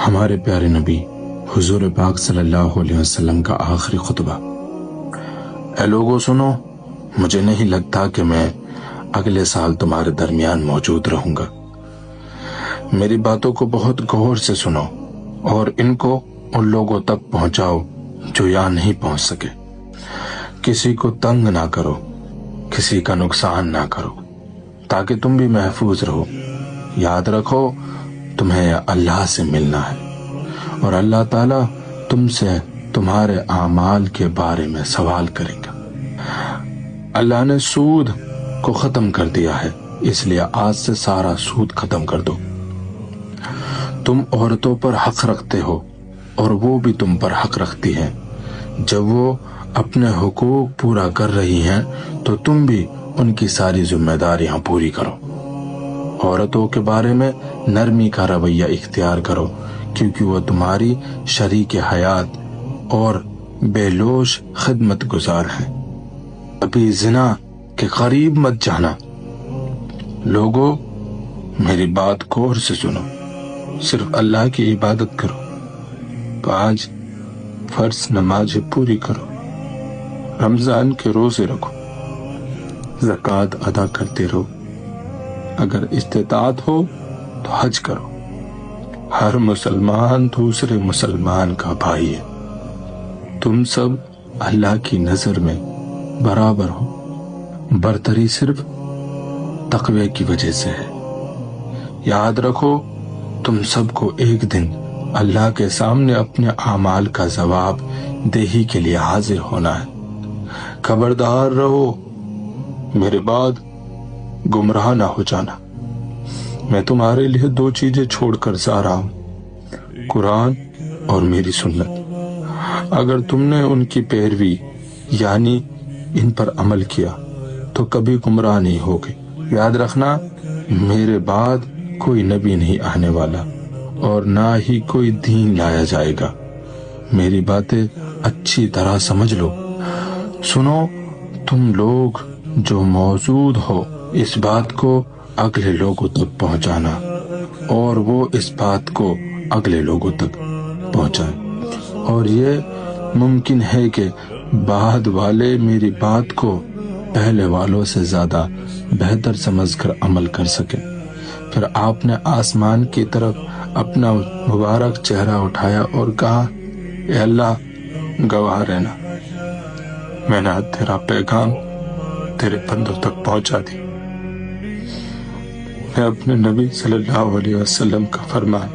ہمارے پیارے نبی حضور پاک صلی اللہ علیہ وسلم کا آخری خطبہ۔ اے لوگو سنو، مجھے نہیں لگتا کہ میں اگلے سال تمہارے درمیان موجود رہوں گا۔ میری باتوں کو بہت غور سے سنو اور ان کو ان لوگوں تک پہنچاؤ جو یہاں نہیں پہنچ سکے۔ کسی کو تنگ نہ کرو، کسی کا نقصان نہ کرو، تاکہ تم بھی محفوظ رہو۔ یاد رکھو تمہیں اللہ سے ملنا ہے اور اللہ تعالیٰ تم سے تمہارے اعمال کے بارے میں سوال کرے گا۔ اللہ نے سود کو ختم کر دیا ہے، اس لیے آج سے سارا سود ختم کر دو۔ تم عورتوں پر حق رکھتے ہو اور وہ بھی تم پر حق رکھتی ہیں۔ جب وہ اپنے حقوق پورا کر رہی ہیں تو تم بھی ان کی ساری ذمہ داریاں پوری کرو۔ عورتوں کے بارے میں نرمی کا رویہ اختیار کرو، کیونکہ وہ تمہاری شریک حیات اور بے لوش خدمت گزار ہیں۔ ابھی زنا کے قریب مت جانا۔ لوگو میری بات غور سے سنو، صرف اللہ کی عبادت کرو، 5 فرض نمازیں پوری کرو، رمضان کے روزے رکھو، زکوٰۃ ادا کرتے رہو، اگر استطاعت ہو تو حج کرو۔ ہر مسلمان دوسرے مسلمان کا بھائی ہے۔ تم سب اللہ کی نظر میں برابر ہو، برتری صرف تقوی کی وجہ سے ہے۔ یاد رکھو تم سب کو ایک دن اللہ کے سامنے اپنے اعمال کا جواب دہی کے لیے حاضر ہونا ہے۔ خبردار رہو، میرے بعد گمراہ نہ ہو جانا۔ میں تمہارے لیے 2 چیزیں چھوڑ کر جا رہا ہوں، قرآن اور میری سنت۔ اگر تم نے ان کی پیروی یعنی ان پر عمل کیا تو کبھی گمراہ نہیں ہوگے۔ یاد رکھنا میرے بعد کوئی نبی نہیں آنے والا اور نہ ہی کوئی دین لایا جائے گا۔ میری باتیں اچھی طرح سمجھ لو۔ سنو تم لوگ جو موجود ہو، اس بات کو اگلے لوگوں تک پہنچانا اور وہ اس بات کو اگلے لوگوں تک پہنچائیں، اور یہ ممکن ہے کہ بعد والے میری بات کو پہلے والوں سے زیادہ بہتر سمجھ کر عمل کر سکیں۔ پھر آپ نے آسمان کی طرف اپنا مبارک چہرہ اٹھایا اور کہا، اے اللہ گواہ رہنا، میں نے تیرا پیغام تیرے بندوں تک پہنچا دی۔ میں اپنے نبی صلی اللہ علیہ وسلم کا فرمان